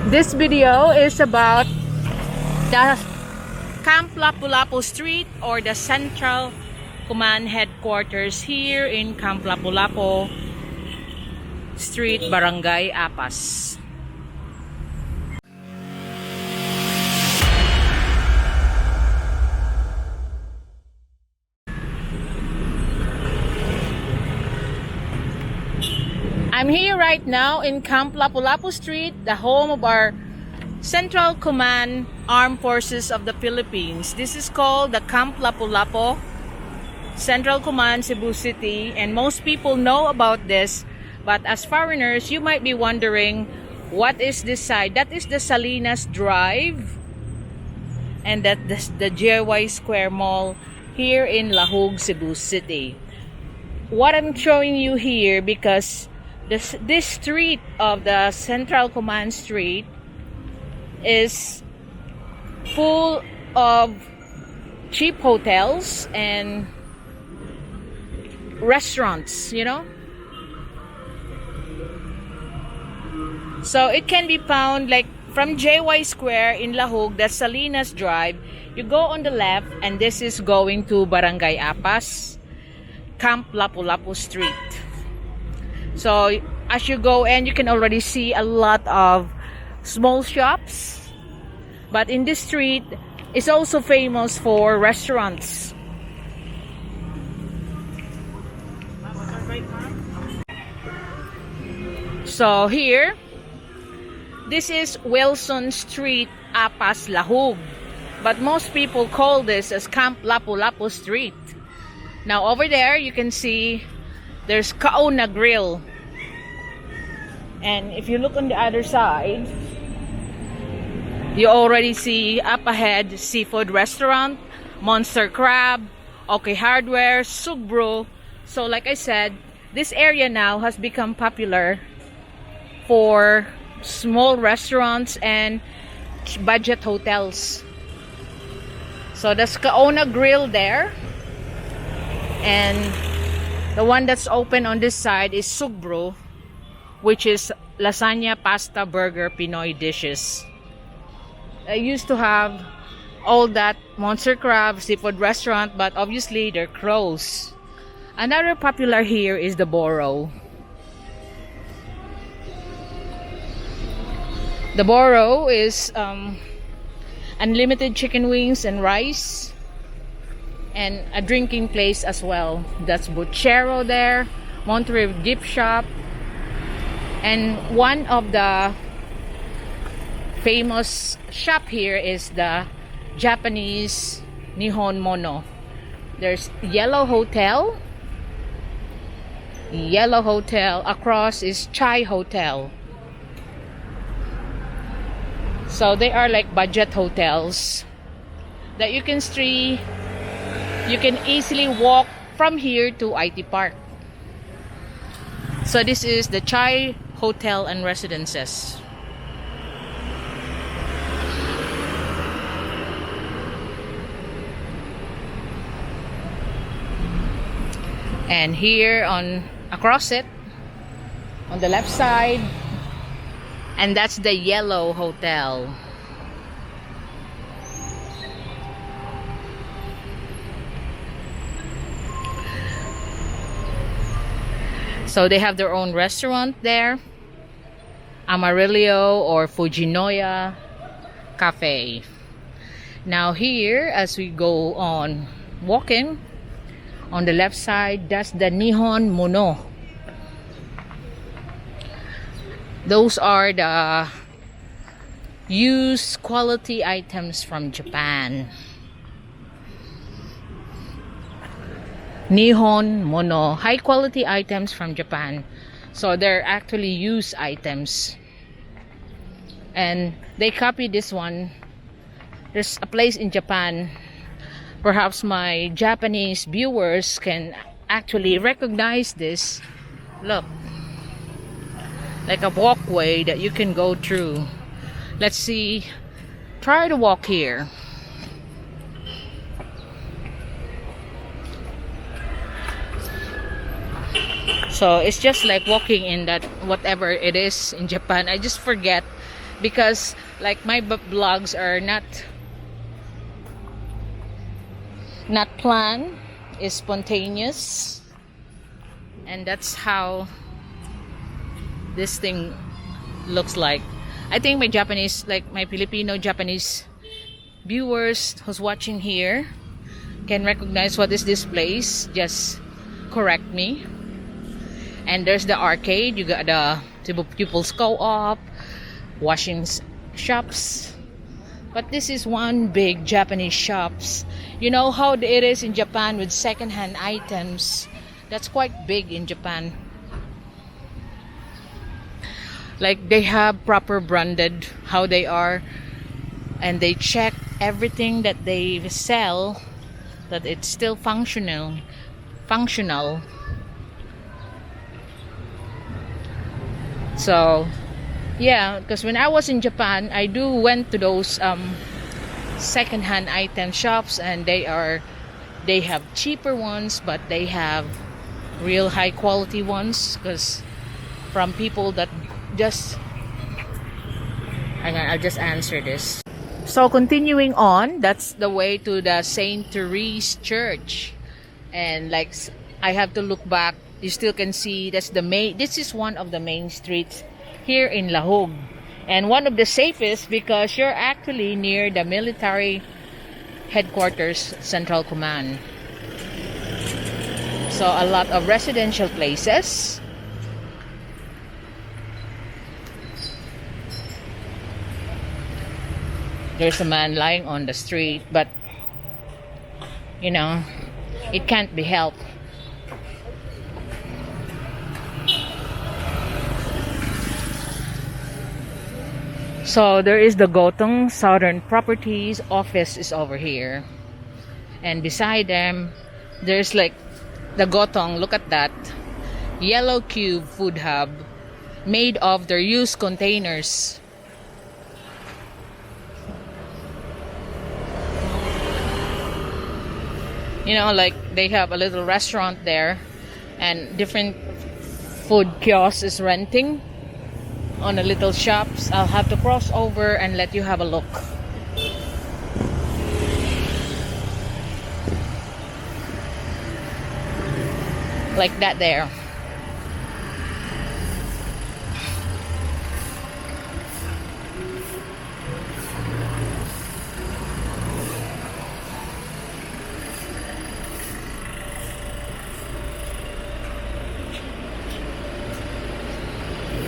This video is about the Camp Lapu Lapu Street or the Central Command Headquarters here in Camp Lapu Lapu Street, Barangay Apas. I'm here right now in Camp Lapu Lapu Street, the home of our Central Command Armed Forces of the Philippines. This is called the Camp Lapu Lapu Central Command, Cebu City, and most people know about this, but as foreigners you might be wondering, what is this side? That is the Salinas Drive, and that's the JY Square Mall here in Lahug, Cebu City. What I'm showing you here, because this street of the Central Command Street is full of cheap hotels and restaurants, you know. So it can be found like from JY Square in Lahug, that's Salinas Drive. You go on the left and this is going to Barangay Apas, Camp Lapu Lapu Street. So as you go in, you can already see a lot of small shops, but in this street is also famous for restaurants. So here, this is Wilson Street, Apas, Lahug, but most people call this as Camp Lapu Lapu Street. Now over there you can see there's Kauna Grill, and if you look on the other side, you already see up ahead seafood restaurant, Monster Crab, OK Hardware, Sugbro. So like I said, this area now has become popular for small restaurants and budget hotels. So there's Kauna Grill there, and the one that's open on this side is Sugbro, which is lasagna, pasta, burger, Pinoy dishes. I used to have all that Monster Crab seafood restaurant, but obviously they're closed. Another popular here is the Boro. The Boro is unlimited chicken wings and rice, and a drinking place as well. That's Buchero there, Monterey gift shop, and one of the famous shop here is the Japanese Nihon Mono. There's Yellow Hotel, across is Chai Hotel. So they are like budget hotels that you can see. You can easily walk from here to IT Park. So this is the Chai Hotel and Residences. And here on across it, on the left side, and that's the Yellow Hotel. So they have their own restaurant there, Amarillo or Fujinoya Cafe. Now here, as we go on walking, on the left side, that's the Nihon Mono. Those are the used quality items from Japan. Nihon Mono, high quality items from Japan. So they're actually used items, and they copied this one. There's a place in Japan, perhaps my Japanese viewers can actually recognize this. Look, like a walkway that you can go through. Let's see, try to walk here. So it's just like walking in that whatever it is in Japan. I just forget because like my vlogs are not planned, is spontaneous, and that's how this thing looks like. I think my Japanese, like my Filipino Japanese viewers who's watching here can recognize what is this place. Just correct me. And there's the arcade. You got the Cebu Pupils Co-op, washing shops. But this is one big Japanese shops. You know how it is in Japan with second-hand items. That's quite big in Japan. Like they have proper branded how they are, and they check everything that they sell that it's still functional. So yeah, because when I was in Japan, I do went to those second-hand item shops, and they have cheaper ones, but they have real high quality ones, because from people that just I'll just answer this. So continuing on, that's the way to the Saint Therese Church, and like I have to look back, you still can see this is one of the main streets here in Lahug, and one of the safest because you're actually near the military headquarters central command. So a lot of residential places. There's a man lying on the street, but you know, it can't be helped. So there is the Gotong Southern Properties office is over here, and beside them there's like the Gotong, look at that, yellow cube food hub made of their used containers. You know, like they have a little restaurant there, and different food kiosks is renting on the little shops. I'll have to cross over and let you have a look. Like that there.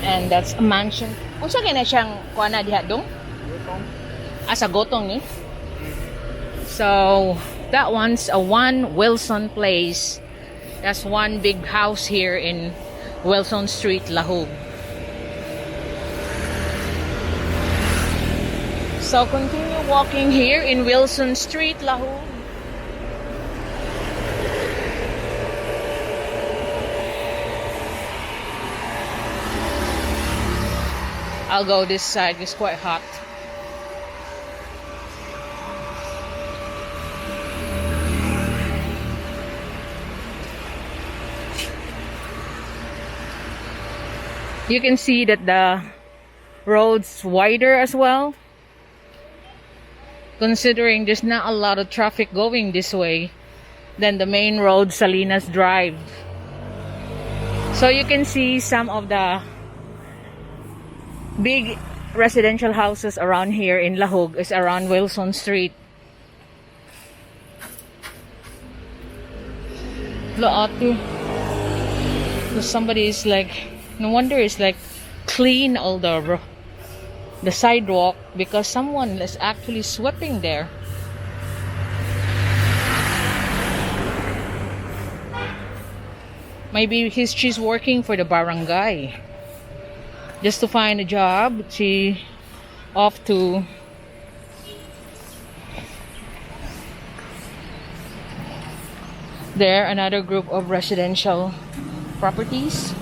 And that's a mansion. Unsa kay na siyang kuha na diha dong? Sa Gotong ni. So that one's a One Wilson Place. That's one big house here in Wilson Street, Lahug. So continue walking here in Wilson Street, Lahug. I'll go this side, it's quite hot. You can see that the road's wider as well, considering there's not a lot of traffic going this way than the main road, Salinas Drive. So you can see some of the big residential houses around here in Lahug is around Wilson Street. Laati. So somebody is like, no wonder it's like clean all the sidewalk, because someone is actually sweeping there. Maybe she's working for the barangay. Just to find a job, she off to there, another group of residential properties.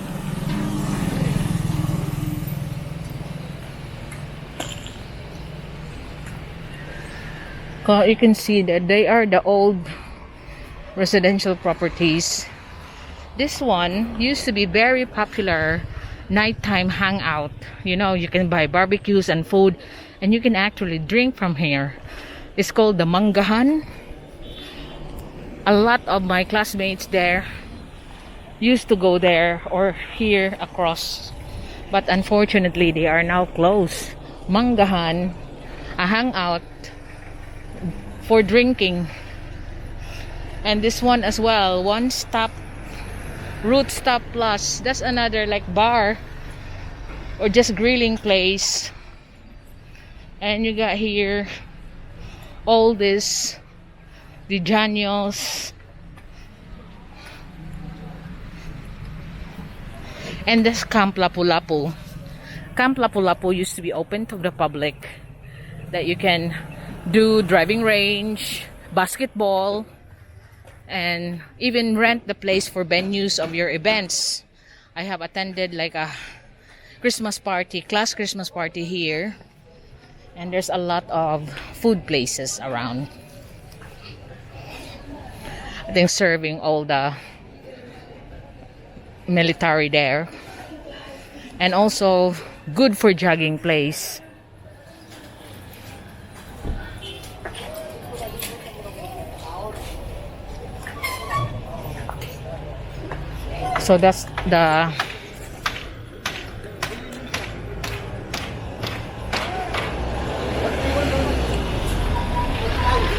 You can see that they are the old residential properties. This one used to be very popular nighttime hangout. You know, you can buy barbecues and food, and you can actually drink from here. It's called the Manggahan. A lot of my classmates there used to go there or here across, but unfortunately they are now closed. Manggahan, a hangout for drinking. And this one as well, One Stop, Root Stop Plus. That's another like bar or just grilling place. And you got here all this, the Janios. And this Camp Lapu Lapu. Camp Lapu Lapu used to be open to the public, that you can do driving range, basketball, and even rent the place for venues of your events. I have attended like a Christmas party, class Christmas party here, and there's a lot of food places around. I think serving all the military there, and also good for jogging place. So that's the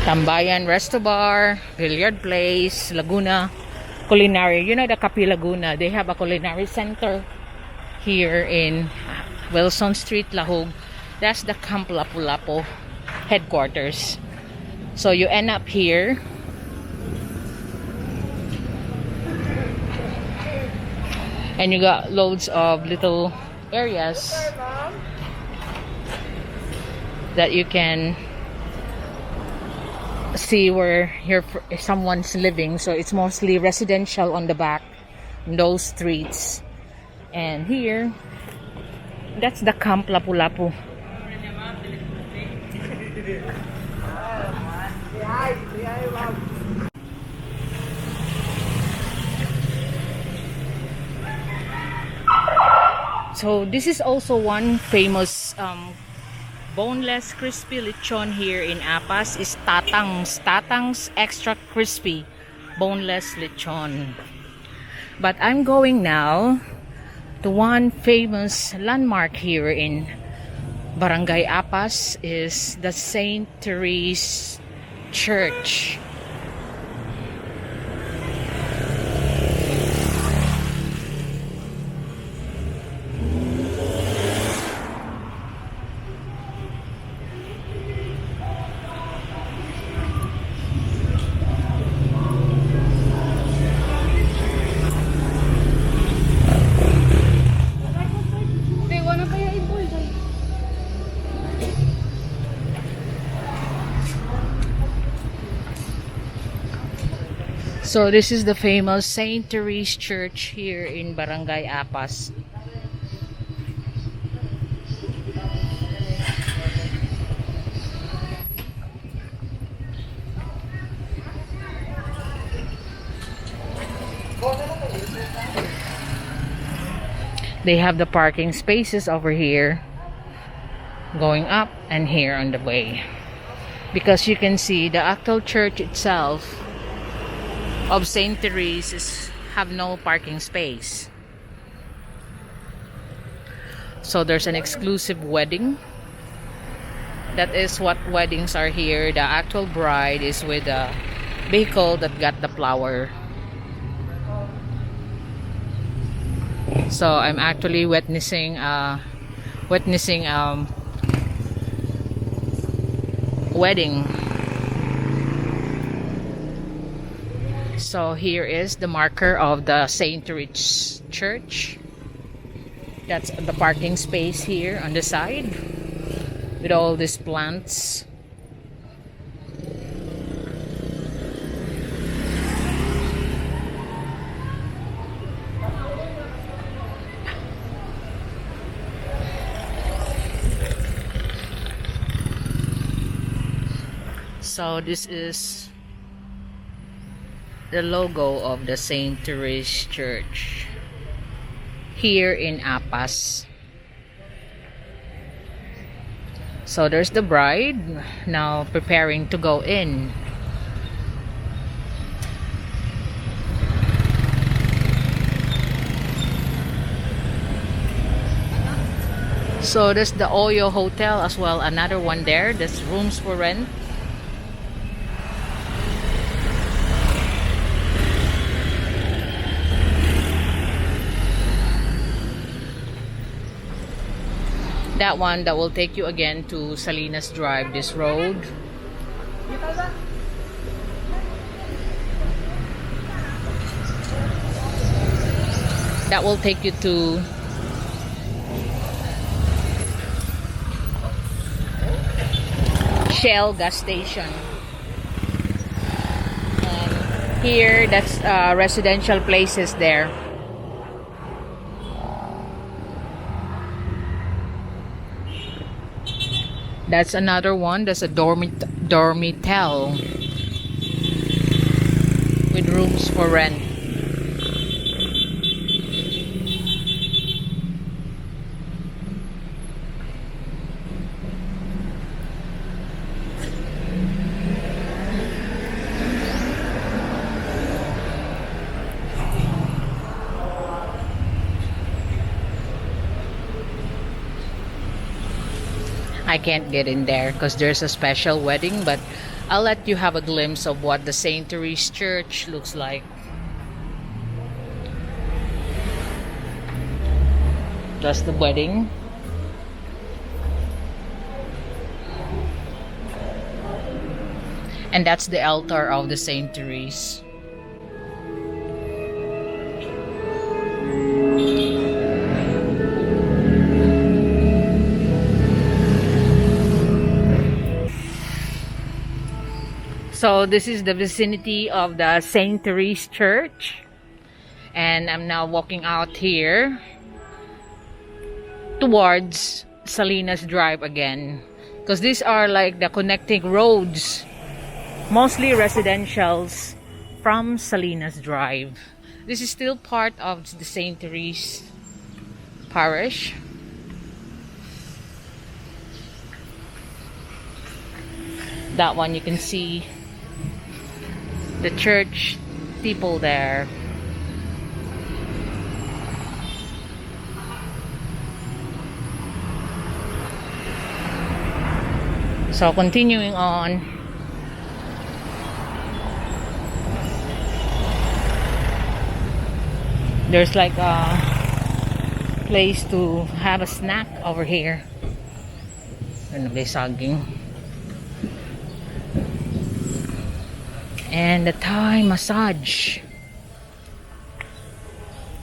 Tambayan Resto Bar, Billiard Place, Laguna Culinary. You know the Kapi Laguna, they have a culinary center here in Wilson Street, Lahug. That's the Camp Lapu Lapu headquarters. So you end up here. And you got loads of little areas that you can see where someone's living. So it's mostly residential on the back in those streets. And here, that's the Camp Lapu Lapu. So this is also one famous boneless crispy lechon here in Apas, is Tatang's extra crispy boneless lechon. But I'm going now to one famous landmark here in Barangay Apas, is the Saint Therese Church. So this is the famous Saint Therese Church here in Barangay Apas. They have the parking spaces over here going up and here on the way, because you can see the actual church itself of Saint Therese have no parking space. So there's an exclusive wedding. That is what weddings are here. The actual bride is with a vehicle that got the flower. So I'm actually witnessing wedding. So here is the marker of the Saint Therese Church. That's the parking space here on the side with all these plants. So this is the logo of the Saint Therese Church. here in Apas. So there's the bride now preparing to go in. So there's the Oyo Hotel as well, another one there. There's rooms for rent. That one that will take you again to Salinas Drive, this road. That will take you to Shell gas station. And here, that's residential places there. That's another one. That's a dormitel with rooms for rent. I can't get in there because there's a special wedding, but I'll let you have a glimpse of what the St. Therese Church looks like. That's the wedding. And that's the altar of the St. Therese. So this is the vicinity of the St. Therese Church, and I'm now walking out here towards Salinas Drive again, because these are like the connecting roads, mostly residentials from Salinas Drive. This is still part of the St. Therese Parish. That one you can see the church people there. So continuing on, there's like a place to have a snack over here. Ano ba saging? And the Thai massage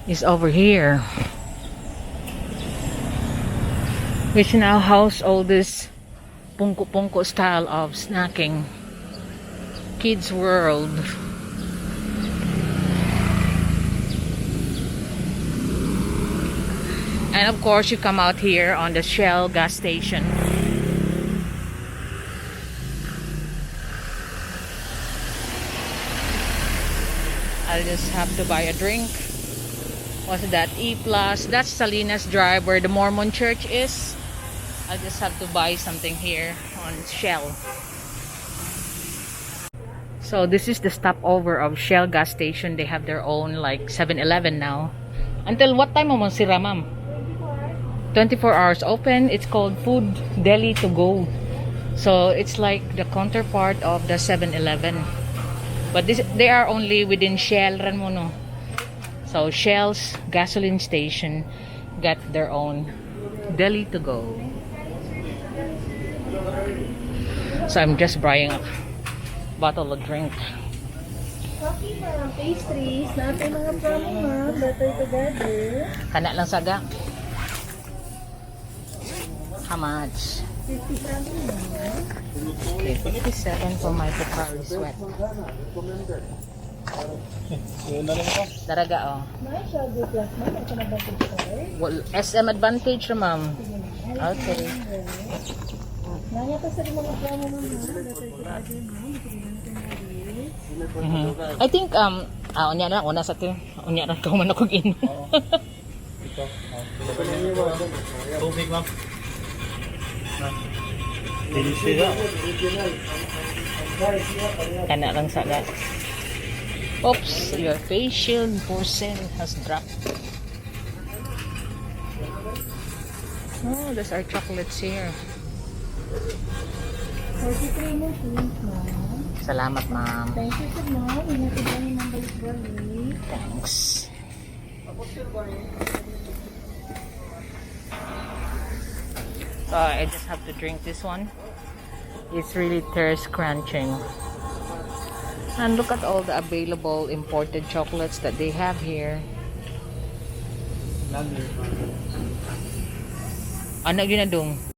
is over here, which now house all this pungko style of snacking. Kids World. And of course you come out here on the Shell gas station. I'll just have to buy a drink. What's that? E+. That's Salinas Drive where the Mormon church is. I'll just have to buy something here on Shell. So this is the stopover of Shell gas station. They have their own like 7-Eleven now. Until what time mo sira, ma'am? 24 hours open. It's called Food Deli to Go. So it's like the counterpart of the 7-Eleven. But they are only within Shell ran mo, no? So Shell's gasoline station got their own deli to go. So I'm just buying a bottle of drink. Coffee mga pastries, natin mga promo ha, better together. Kana lang saga. How much? 50 grams na. Okay, 57 for my Pocari Sweat. Daraga, oh. May Shadow Plus man, ako na ba ito? Well, SM Advantage na, ma'am. Okay. Nanya pa sa rin mga promo mo ha, better together mo. I think, unya na, una sa ito. Unya na, kauman ako gino. Tubig, ma'am. Pinsira. Kana lang sa gas. Oops, your face shield porcelain has dropped. Oh, there's our chocolates here. 43 mo, please, ma'am. Salamat, ma'am. Thank you so much. Ingat ba yung ng balik-balik? Thanks. So I just have to drink this one. It's really thirst crunching. And look at all the available imported chocolates that they have here. Ano ginadong?